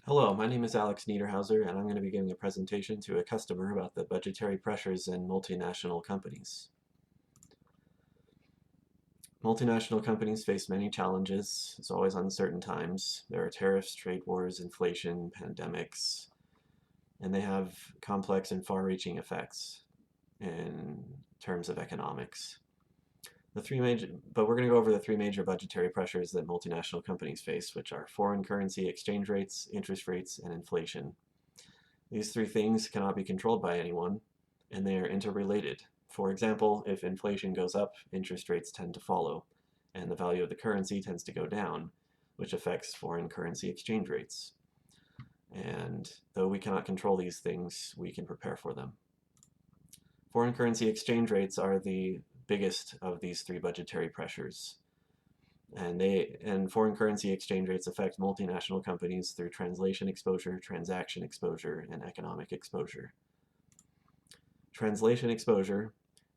Hello, my name is Alex Niederhauser, and I'm going to be giving a presentation to a customer about the budgetary pressures in multinational companies. Multinational companies face many challenges. It's always uncertain times. There are tariffs, trade wars, inflation, pandemics, and they have complex and far-reaching effects in terms of economics. But we're going to go over the three major budgetary pressures that multinational companies face, which are foreign currency exchange rates, interest rates, and inflation. These three things cannot be controlled by anyone, and they are interrelated. For example, if inflation goes up, interest rates tend to follow, and the value of the currency tends to go down, which affects foreign currency exchange rates. And though we cannot control these things, we can prepare for them. Foreign currency exchange rates are the biggest of these three budgetary pressures. And foreign currency exchange rates affect multinational companies through translation exposure, transaction exposure, and economic exposure. Translation exposure,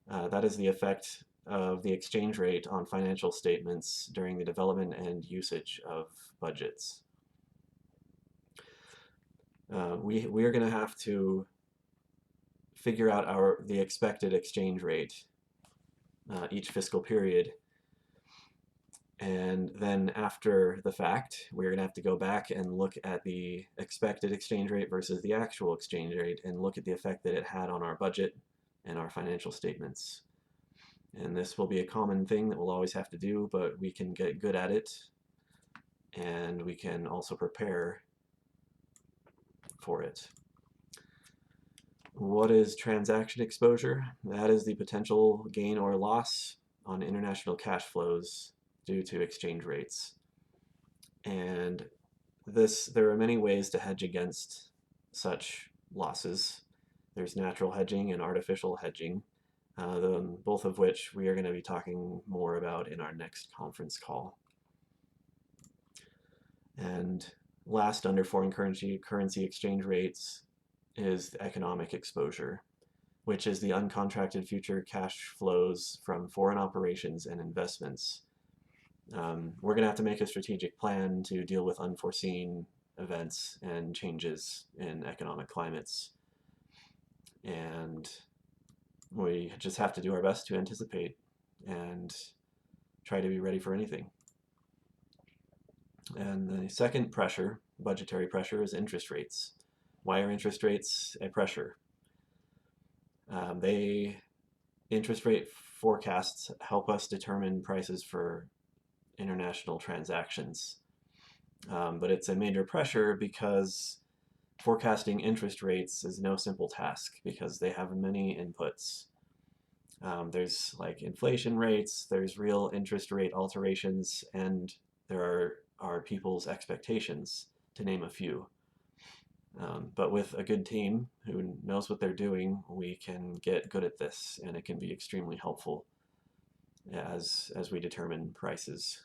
that is the effect of the exchange rate on financial statements during the development and usage of budgets. We are going to have to figure out the expected exchange rate each fiscal period. And then after the fact, we're going to have to go back and look at the expected exchange rate versus the actual exchange rate and look at the effect that it had on our budget and our financial statements. And this will be a common thing that we'll always have to do, but we can get good at it, and we can also prepare for it. What is transaction exposure? That is the potential gain or loss on international cash flows due to exchange rates. And there are many ways to hedge against such losses. There's natural hedging and artificial hedging, both of which we are going to be talking more about in our next conference call. And last, under foreign currency exchange rates, is the economic exposure, which is the uncontracted future cash flows from foreign operations and investments. We're going to have to make a strategic plan to deal with unforeseen events and changes in economic climates. And we just have to do our best to anticipate and try to be ready for anything. And the second pressure, budgetary pressure, is interest rates. Why are interest rates a pressure? Interest rate forecasts help us determine prices for international transactions. But it's a major pressure because forecasting interest rates is no simple task because they have many inputs. There's like inflation rates, there's real interest rate alterations, and there are people's expectations, to name a few. But with a good team who knows what they're doing, we can get good at this, and it can be extremely helpful as we determine prices.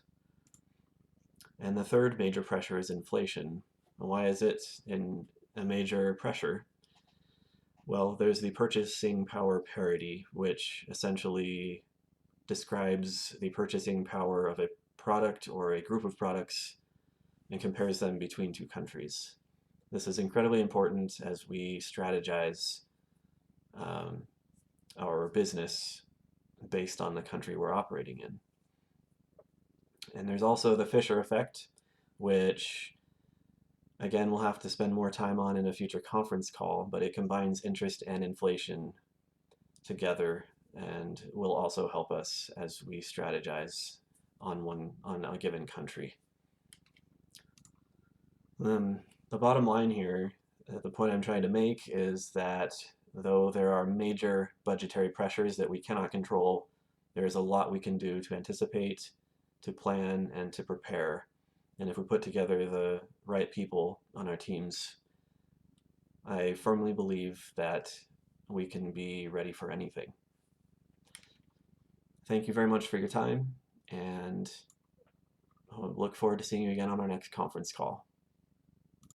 And the third major pressure is inflation. Why is it a major pressure? Well, there's the purchasing power parity, which essentially describes the purchasing power of a product or a group of products and compares them between two countries. This is incredibly important as we strategize our business based on the country we're operating in. And there's also the Fisher effect, which again we'll have to spend more time on in a future conference call, but it combines interest and inflation together and will also help us as we strategize on a given country. The bottom line here, the point I'm trying to make, is that though there are major budgetary pressures that we cannot control, there's a lot we can do to anticipate, to plan, and to prepare. And if we put together the right people on our teams, I firmly believe that we can be ready for anything. Thank you very much for your time, and I look forward to seeing you again on our next conference call.